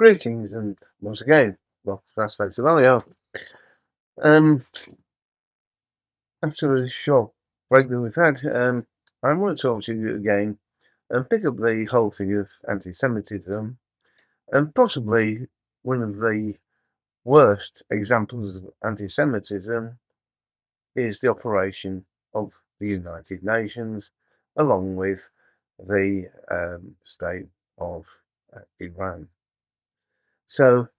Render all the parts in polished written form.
Greetings, and once again, well, aspects of Aliyah. Um, After the short break that we've had, I want to talk to you again and pick up the whole thing of anti-Semitism, and possibly one of the worst examples of anti-Semitism is the operation of the United Nations, along with the state of Iran. So,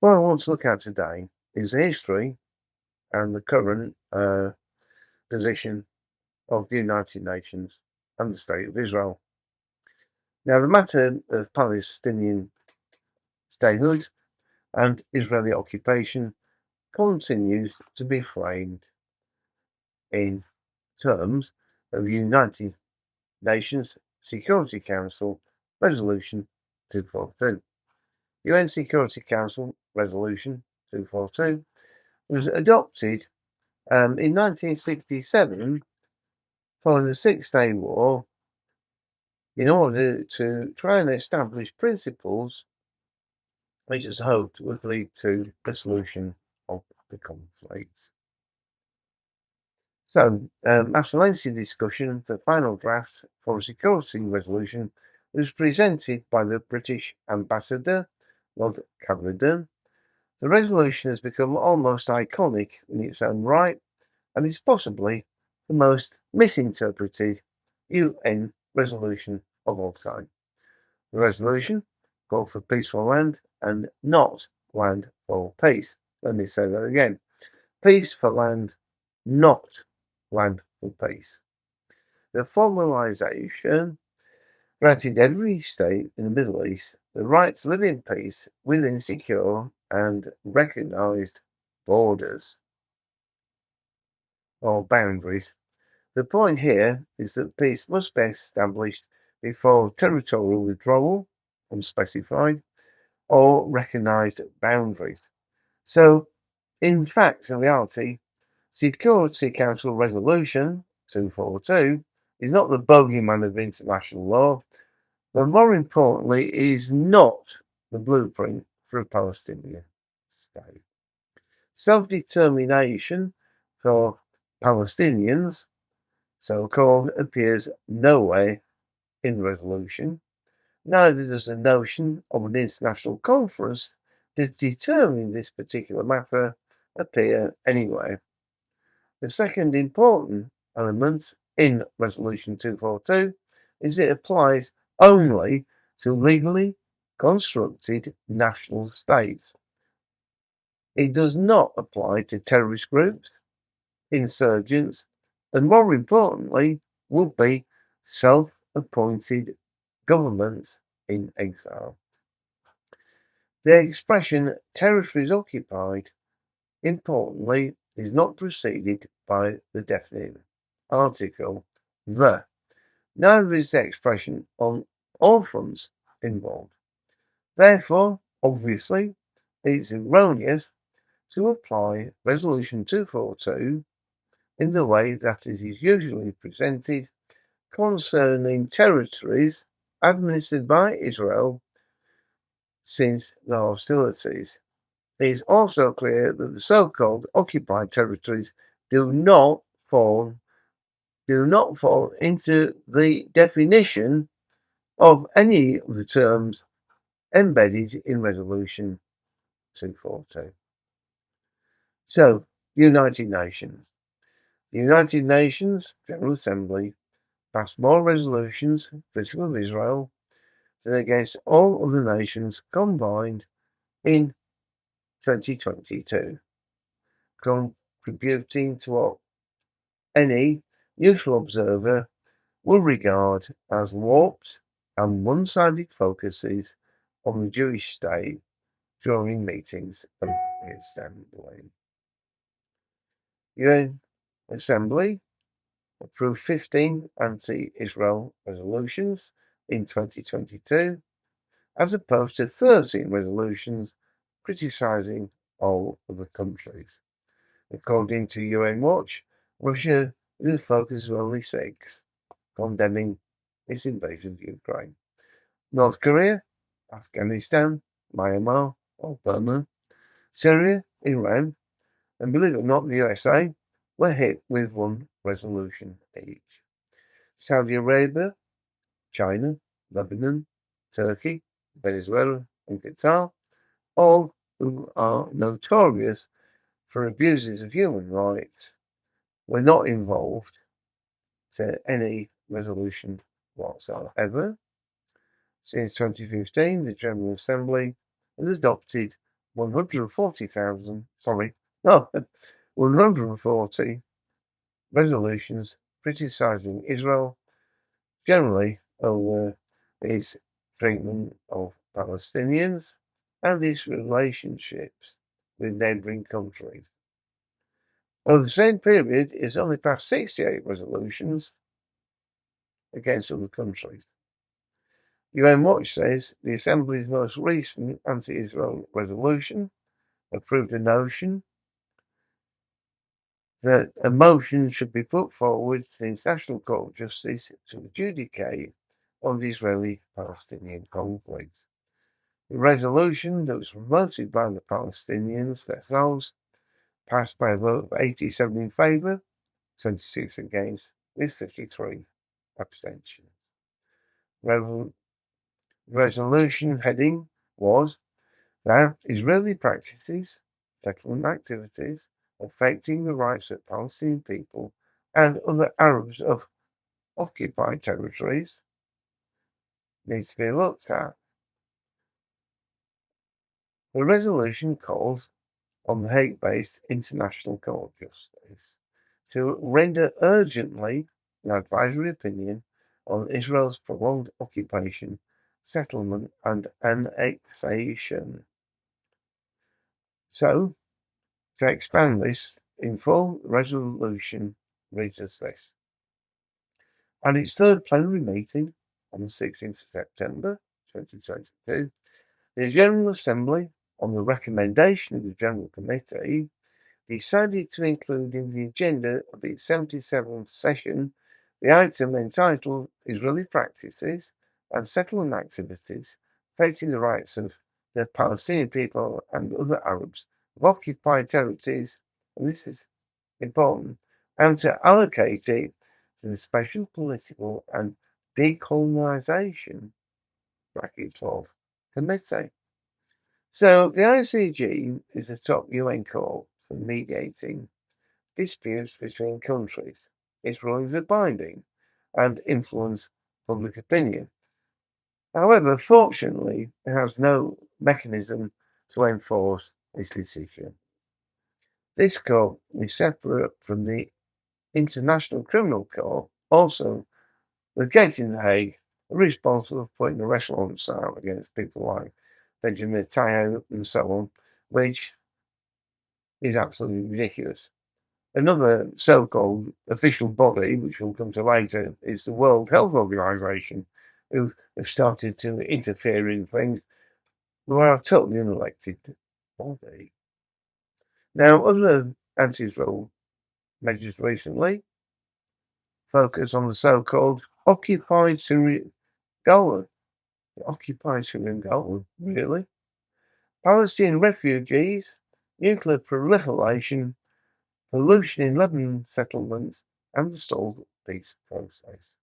what I want to look at today is the history and the current position of the United Nations and the State of Israel. Now, the matter of Palestinian statehood and Israeli occupation continues to be framed in terms of United Nations Security Council Resolution 242. UN Security Council Resolution 242 was adopted in 1967 following the Six-Day War in order to try and establish principles which is hoped would lead to the solution of the conflict. So, after lengthy discussion, the final draft for a security resolution was presented by the British ambassador, Lord Cameron. The resolution has become almost iconic in its own right and is possibly the most misinterpreted UN resolution of all time. The resolution called for peaceful land and not land for peace. Let me say that again. Peace for land, not land for peace. The formalisation granted every state in the Middle East the right to live in peace within secure and recognised borders or boundaries. The point here is that peace must be established before territorial withdrawal, unspecified, or recognised boundaries. So, in fact, in reality, Security Council Resolution 242 is not the bogeyman of international law, but more importantly, is not the blueprint for a Palestinian state. Self-determination for Palestinians, so-called, appears nowhere in the resolution. Neither does the notion of an international conference to determine this particular matter appear anywhere. The second important element in Resolution 242 is it applies only to legally constructed national states. It does not apply to terrorist groups, insurgents, and more importantly, would be self-appointed governments in exile. The expression territories occupied, importantly, is not preceded by the definite article the. Neither is the expression on all fronts involved. Therefore, obviously, it's erroneous to apply Resolution 242 in the way that it is usually presented concerning territories administered by Israel since the hostilities. It is also clear that the so-called occupied territories do not fall into the definition of any of the terms embedded in Resolution 242. So, United Nations. The United Nations General Assembly passed more resolutions critical of Israel than against all other nations combined in 2022, contributing to what any neutral observer will regard as warped and one-sided focuses on the Jewish state during meetings of the Assembly. UN Assembly approved 15 anti-Israel resolutions in 2022, as opposed to 13 resolutions criticising all other countries. According to UN Watch, Russia is a focus of only 6, condemning its invasion of Ukraine. North Korea, Afghanistan, Myanmar or Burma, Syria, Iran, and believe it or not, the USA were hit with one resolution each. Saudi Arabia, China, Lebanon, Turkey, Venezuela, and Qatar, all who are notorious for abuses of human rights, were not involved to any resolution whatsoever. Since 2015, the General Assembly has adopted 140 resolutions criticising Israel generally over its treatment of Palestinians and its relationships with neighbouring countries. Over the same period, it's only passed 68 resolutions against other countries. UN Watch says the Assembly's most recent anti-Israel resolution approved a notion that a motion should be put forward to the International Court of Justice to adjudicate on the Israeli-Palestinian conflict. The resolution that was promoted by the Palestinians themselves passed by a vote of 87 in favour, 26 against, with 53 abstentions. Resolution heading was that Israeli practices, settlement activities affecting the rights of Palestinian people and other Arabs of occupied territories needs to be looked at. The resolution calls on the Hague-based International Court of Justice to render urgently an advisory opinion on Israel's prolonged occupation, settlement and annexation. So, to expand this in full, the resolution reads as this. At its third plenary meeting on the 16th of September 2022, the General Assembly, on the recommendation of the General Committee, decided to include in the agenda of its 77th session the item entitled Israeli Practices and Settlement Activities Affecting the Rights of the Palestinian People and Other Arabs of Occupied Territories, and this is important, and to allocate it to the Special Political and Decolonisation (12) Committee. So the ICG is the top UN court for mediating disputes between countries. Its rulings are binding and influence public opinion. However, fortunately, it has no mechanism to enforce its decision. This court is separate from the International Criminal Court, also located in The Hague, responsible for putting arrest warrants out against people like Benjamin Netanyahu and so on, which is absolutely ridiculous. Another so-called official body, which we'll come to later, is the World Health Organization, who have started to interfere in things, who are a totally unelected body. Now, other anti-Israel measures recently focus on the so-called occupied Syrian Golan. Occupied Syrian Golan, really? Palestinian refugees, nuclear proliferation, pollution in Lebanon settlements, and the stalled peace process.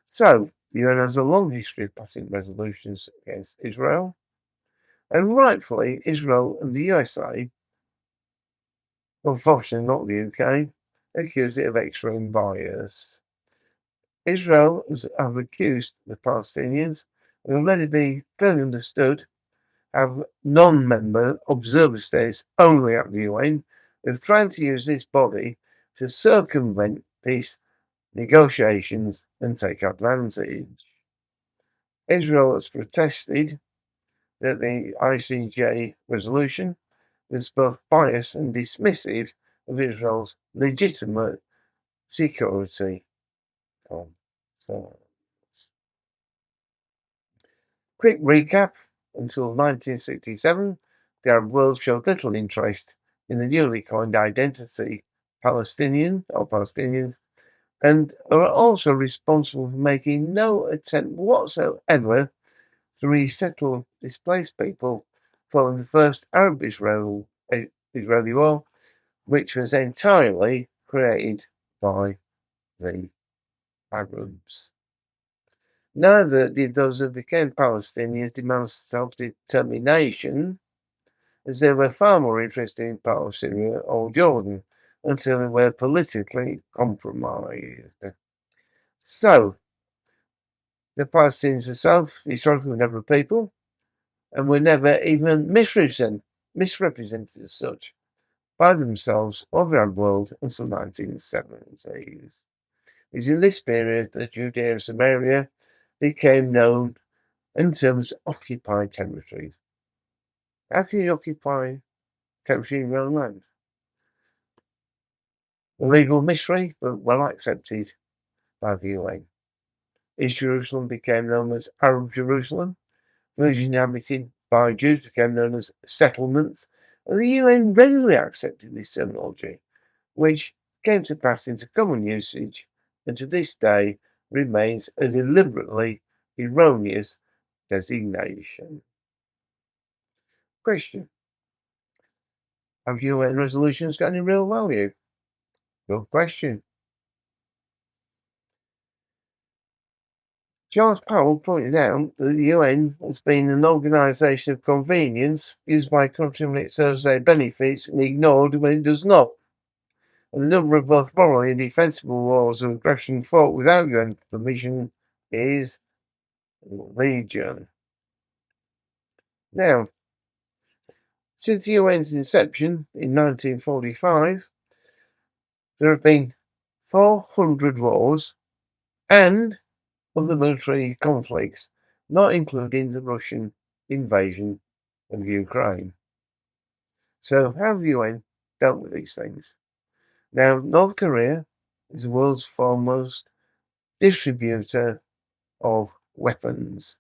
So, the UN has a long history of passing resolutions against Israel, and rightfully, Israel and the USA, unfortunately not the UK, accused it of extreme bias. Israel have accused the Palestinians of letting it be fairly understood have non-member observer states only at the UN of trying to use this body to circumvent peace negotiations and take advantage. Israel has protested that the ICJ resolution was both biased and dismissive of Israel's legitimate security concerns. Quick recap. Until 1967, the Arab world showed little interest in the newly coined identity Palestinians, and are also responsible for making no attempt whatsoever to resettle displaced people following the first Arab-Israeli war, which was entirely created by the Arabs. Neither did those who became Palestinians demand self-determination, as they were far more interested in part of Syria or Jordan until they were politically compromised. So, the Palestinians themselves historically were never a people and were never even misrepresented as such by themselves or the Arab world until the 1970s. It is in this period that Judea and Samaria became known in terms of occupied territories. How can you occupy territory in your own land? A legal mystery, but well accepted by the UN. East Jerusalem became known as Arab Jerusalem. Region inhabited by Jews became known as settlements, and the UN readily accepted this terminology, which came to pass into common usage and to this day remains a deliberately erroneous designation. Question: have UN resolutions got any real value? Good question. Charles Powell pointed out that the UN has been an organisation of convenience used by countries when it serves their benefits and ignored when it does not. And the number of both morally and defensible wars of aggression fought without UN permission is legion. Now, since the UN's inception in 1945, there have been 400 wars and other military conflicts, not including the Russian invasion of Ukraine. So how have the UN dealt with these things? Now, North Korea is the world's foremost distributor of weapons,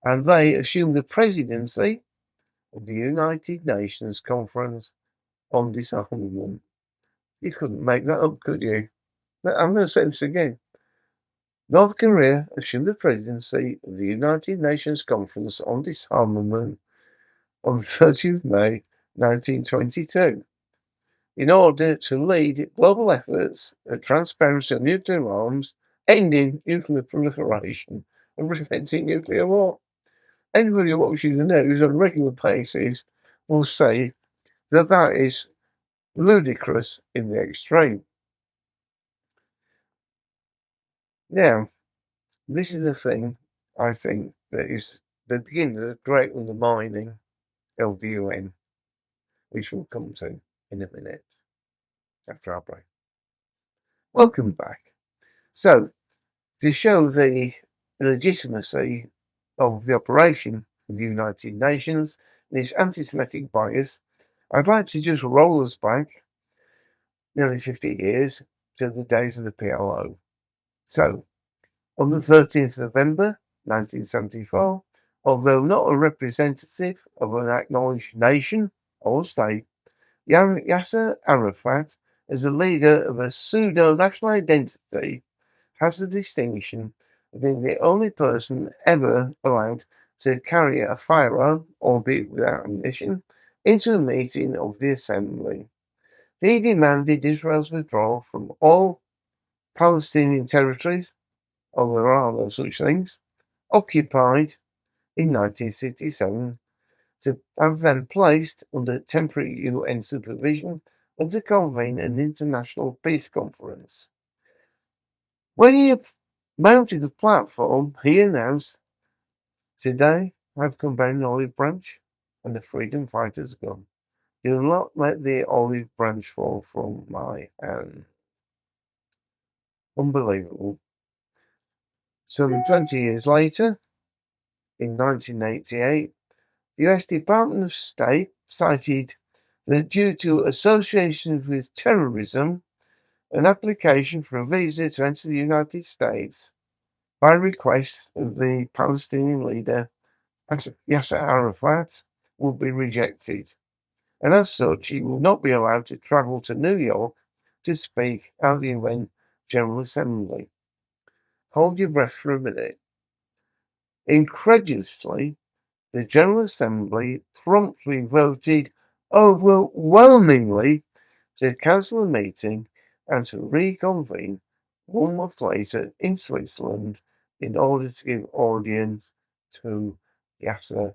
and they assumed the presidency of the United Nations Conference on Disarmament. You couldn't make that up, could you? But I'm going to say this again. North Korea assumed the presidency of the United Nations Conference on Disarmament on the 30th of May 1922 in order to lead global efforts at transparency on nuclear arms, ending nuclear proliferation, and preventing nuclear war. Anybody who watches the news on a regular basis will say that that is ludicrous in the extreme. Now, this is the thing, I think, that is the beginning of the great undermining of the UN, which we'll come to in a minute after our break. Welcome back. So, to show the legitimacy of the operation of the United Nations and its anti-Semitic bias, I'd like to just roll us back nearly 50 years to the days of the PLO. So, on the 13th of November 1974, although not a representative of an acknowledged nation or state, Yasser Arafat, as a leader of a pseudo-national identity, has the distinction of being the only person ever allowed to carry a firearm, albeit without ammunition, into a meeting of the Assembly. He demanded Israel's withdrawal from all Palestinian territories, although there are no such things, occupied in 1967, to have them placed under temporary UN supervision and to convene an international peace conference. When he mounted the platform, he announced, "Today I've come bearing an olive branch and the freedom fighter's gun. Do not let the olive branch fall from my hand." Unbelievable. Some 20 years later, in 1988, the US Department of State cited that due to associations with terrorism, an application for a visa to enter the United States by request of the Palestinian leader Yasser Arafat will be rejected, and as such he will not be allowed to travel to New York to speak at the UN General Assembly. Hold your breath for a minute. Incredulously, the General Assembly promptly voted overwhelmingly to cancel the meeting and to reconvene 1 month later in Switzerland in order to give audience to Yasser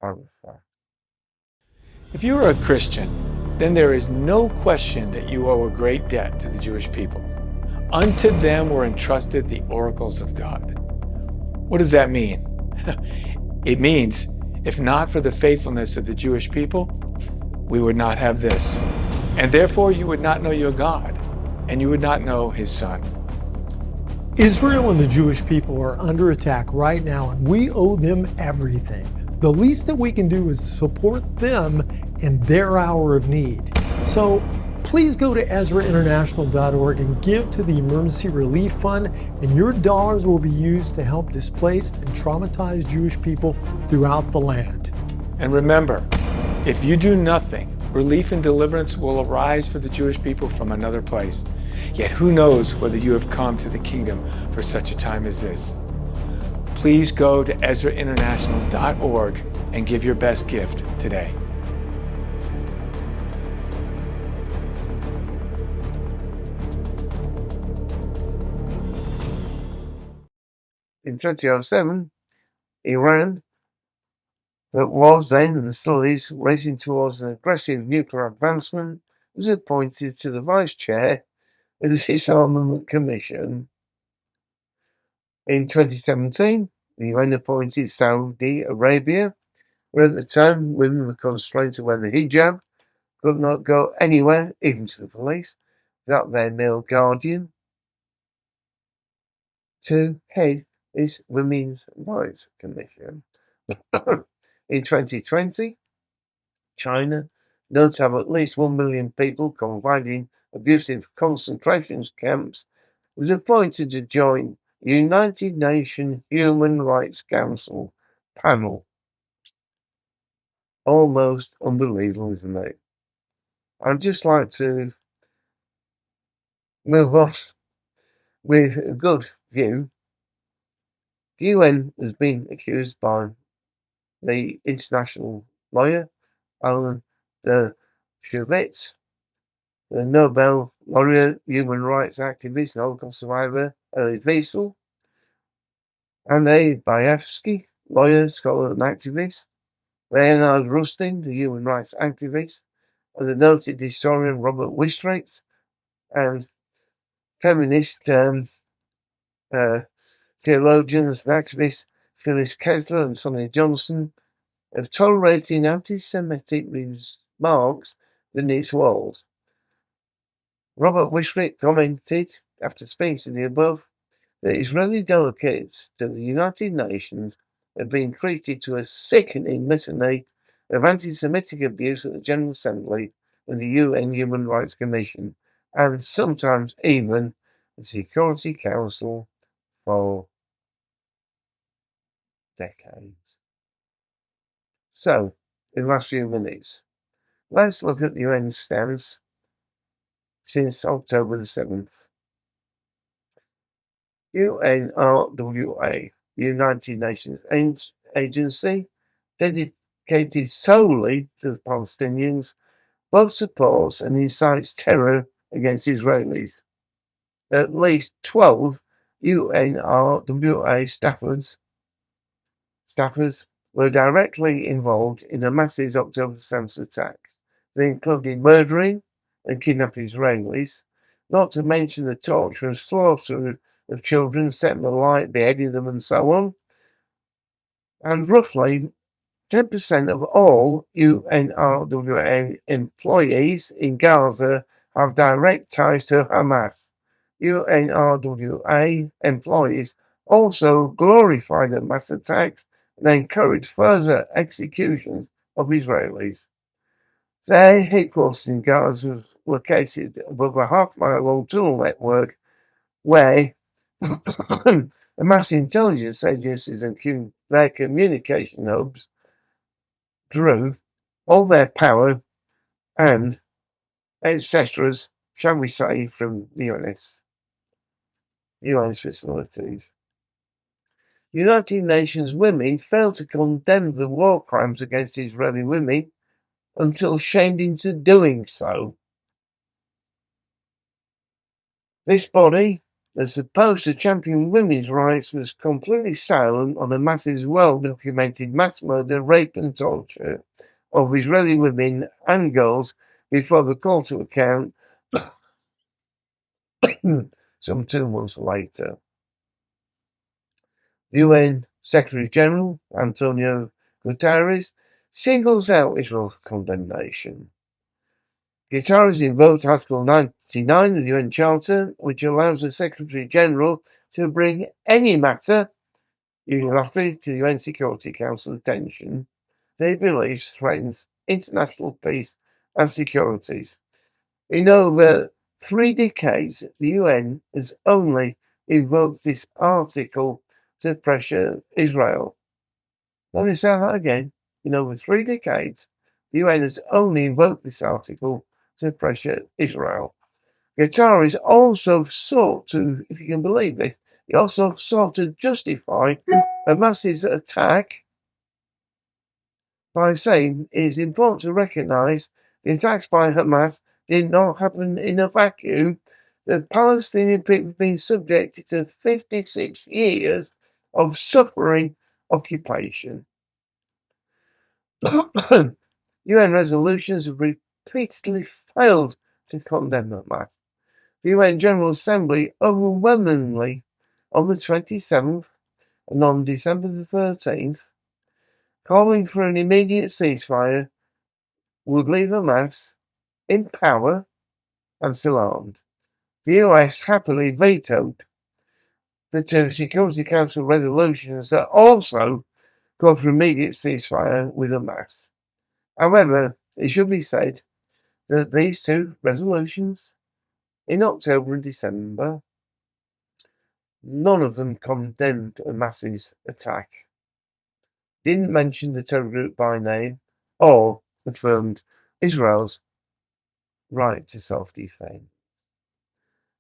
Arafat. If you are a Christian, then there is no question that you owe a great debt to the Jewish people. Unto them were entrusted the oracles of God. What does that mean? It means, if not for the faithfulness of the Jewish people, we would not have this. And therefore you would not know your God, and you would not know his Son. Israel and the Jewish people are under attack right now, and we owe them everything. The least that we can do is support them in their hour of need. So please go to EzraInternational.org and give to the Emergency Relief Fund, and your dollars will be used to help displaced and traumatized Jewish people throughout the land. And remember, if you do nothing, relief and deliverance will arise for the Jewish people from another place. Yet who knows whether you have come to the kingdom for such a time as this. Please go to EzraInternational.org and give your best gift today. In 2007, Iran, that was then and still is racing towards an aggressive nuclear advancement, was appointed to the vice chair of the Disarmament Commission. In 2017, the UN appointed Saudi Arabia, where at the time women were constrained to wear the hijab, could not go anywhere, even to the police, without their male guardian, to head this Women's Rights Commission. In 2020, China, known to have at least 1 million people confined in abusive concentration camps, was appointed to join the United Nations Human Rights Council panel. Almost unbelievable, isn't it? I'd just like to move on with a good view. The UN has been accused by the international lawyer, Alan Dershowitz, the Nobel laureate, human rights activist, and Holocaust survivor, Elie Wiesel, and A. Bayevsky, lawyer, scholar, and activist, Leonard Rustin, the human rights activist, and the noted historian Robert Wright, and feminist theologians and activists Phyllis Kessler and Sonia Johnson of tolerating anti-Semitic remarks beneath walls. Robert Wright commented, after speaking to the above, that Israeli delegates to the United Nations have been treated to a sickening litany of anti-Semitic abuse at the General Assembly and the UN Human Rights Commission, and sometimes even the Security Council for decades. So, in the last few minutes, let's look at the UN's stance since October the 7th. UNRWA, the United Nations Agency, dedicated solely to the Palestinians, both supports and incites terror against Israelis. At least 12 UNRWA staffers were directly involved in Hamas's October 7th attacks. They included murdering and kidnapping Israelis, not to mention the torture and slaughter of children, setting them alight, beheading them, and so on. And roughly 10% of all UNRWA employees in Gaza have direct ties to Hamas. UNRWA employees also glorify the mass attacks and encourage further executions of Israelis. Their headquarters in Gaza is located above a half-mile-long tunnel network where the mass intelligence agencies and their communication hubs drew all their power and etc., shall we say, from the UN's facilities. United Nations women failed to condemn the war crimes against Israeli women until shamed into doing so. This body, that's supposed to champion women's rights, was completely silent on Hamas's well-documented mass murder, rape and torture of Israeli women and girls before the call to account some 2 months later. The UN Secretary-General, Antonio Guterres, singles out Israel's condemnation. Guterres invoked Article 99 of the UN Charter, which allows the Secretary-General to bring any matter unilaterally to the UN Security Council attention that he believes threatens international peace and security. In over 3 decades, the UN has only invoked this article to pressure Israel. Let me say that again. In over 3 decades, the UN has only invoked this article to pressure Israel. Guterres also sought to, if you can believe this, he also sought to justify Hamas's attack by saying it is important to recognise the attacks by Hamas did not happen in a vacuum. The Palestinian people have been subjected to 56 years of suffering occupation. UN resolutions have repeatedly failed to condemn Hamas. The UN General Assembly overwhelmingly on the 27th and on December the 13th, calling for an immediate ceasefire, would leave Hamas in power and still armed. The US happily vetoed the 2 Security Council resolutions that also called for immediate ceasefire with Hamas. However, it should be said that these 2 resolutions in October and December, none of them condemned Hamas's attack, didn't mention the terror group by name, or affirmed Israel's right to self-defense.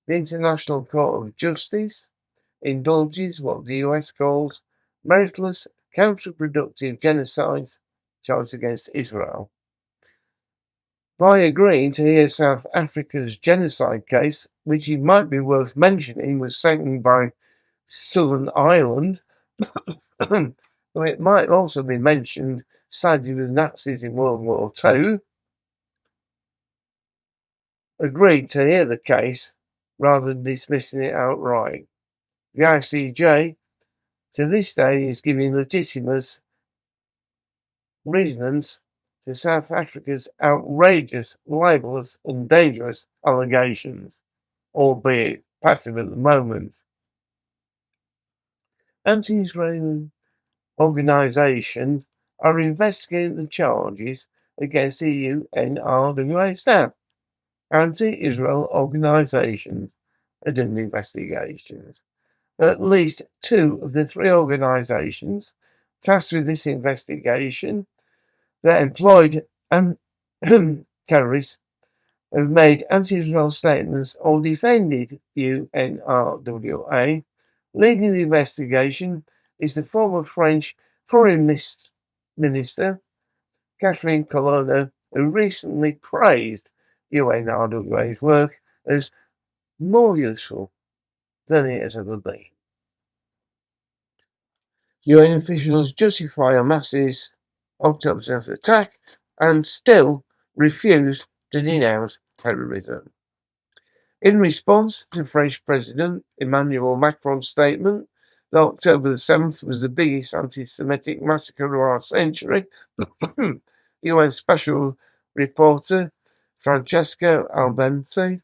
The International Court of Justice indulges what the US called meritless, counterproductive genocide charged against Israel. By agreeing to hear South Africa's genocide case, which it might be worth mentioning was sanctioned by Southern Ireland, though it might also be mentioned sided with Nazis in World War II, agreed to hear the case rather than dismissing it outright. The ICJ, to this day, is giving legitimate reasons to South Africa's outrageous, libelous, and dangerous allegations, albeit passive at the moment. Anti-Israeli organisations are investigating the charges against the UNRWA staff. Anti-Israel organisations are doing the investigations. At least 2 of the 3 organisations tasked with this investigation that employed terrorists have made anti-Israel statements or defended UNRWA. Leading the investigation is the former French Foreign Minister, Catherine Colonna, who recently praised UNRWA's work as more useful than it has ever been. UN officials justify Hamas's October 7th attack and still refuse to denounce terrorism. In response to French President Emmanuel Macron's statement that October the 7th was the biggest anti-Semitic massacre of our century, UN Special Reporter Francesca Albanese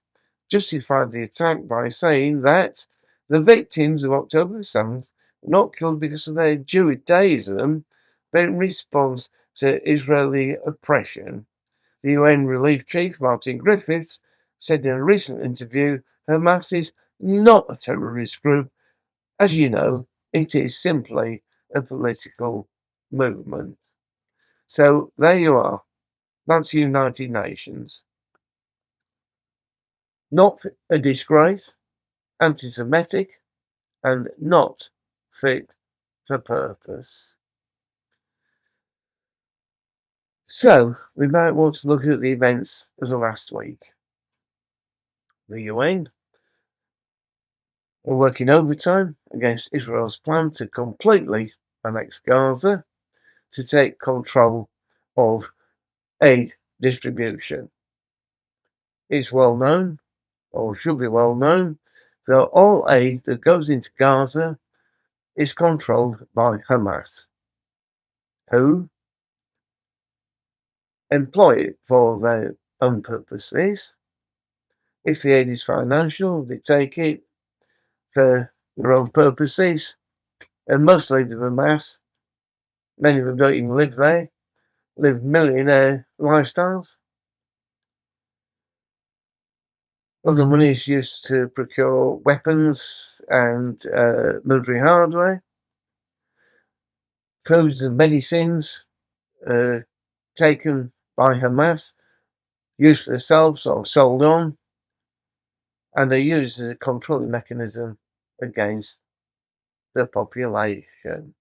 justified the attack by saying that the victims of October the 7th were not killed because of their Judaism, but in response to Israeli oppression. The UN Relief Chief, Martin Griffiths, said in a recent interview, Hamas is not a terrorist group. As you know, it is simply a political movement. So there you are. That's United Nations. Not a disgrace, anti-Semitic, and not fit for purpose. So, we might want to look at the events of the last week. The UN are working overtime against Israel's plan to completely annex Gaza to take control of aid distribution. It's well known, or should be well known, that all aid that goes into Gaza is controlled by Hamas, who employ it for their own purposes. If the aid is financial, they take it for their own purposes, and mostly the Hamas, many of them don't even live there, live millionaire lifestyles. Other money is used to procure weapons and military hardware. Foods and medicines taken by Hamas, used for themselves or sold on, and they're used as a controlling mechanism against the population.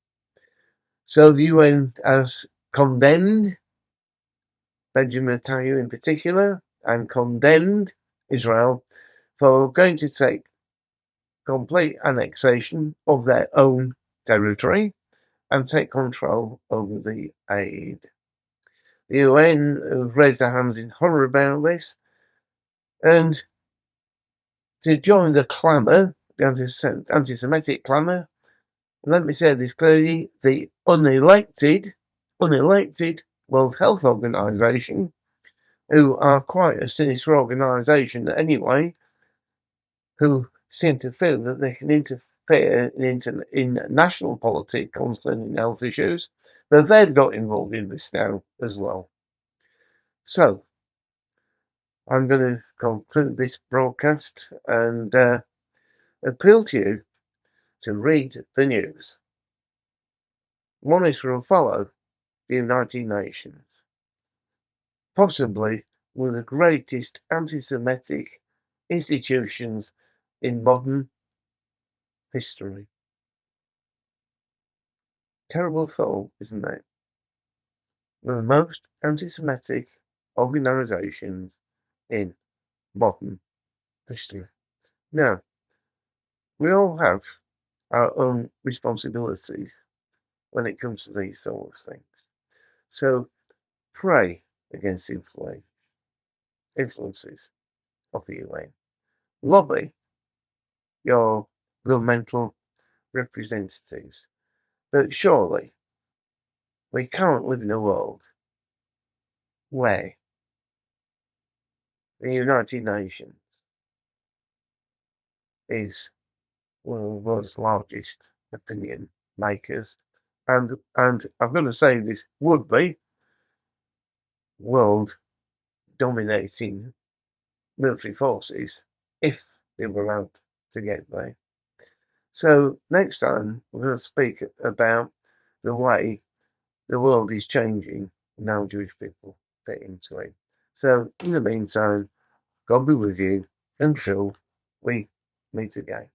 So the UN has condemned Benjamin Netanyahu in particular, and condemned Israel for going to take complete annexation of their own territory and take control over the aid. The UN have raised their hands in horror about this, and to join the clamour, the anti-Semitic clamour, let me say this clearly, the unelected World Health Organization, who are quite a sinister organisation anyway, who seem to feel that they can interfere in national politics concerning health issues, but they've got involved in this now as well. So, I'm going to conclude this broadcast and appeal to you to read the news. Monitor and follow the United Nations, possibly one of the greatest anti-Semitic institutions in modern history. Terrible thought, isn't it? One of the most anti-Semitic organisations in modern history. Now, we all have our own responsibilities when it comes to these sort of things. So, pray against influences of the UN. Lobby your governmental representatives. But surely we can't live in a world where the United Nations is one of the world's largest opinion makers, and I've got to say this would be world dominating military forces if they were allowed to get there. So next time we're going to speak about the way the world is changing and how Jewish people fit into it. So in the meantime, God be with you until we meet again.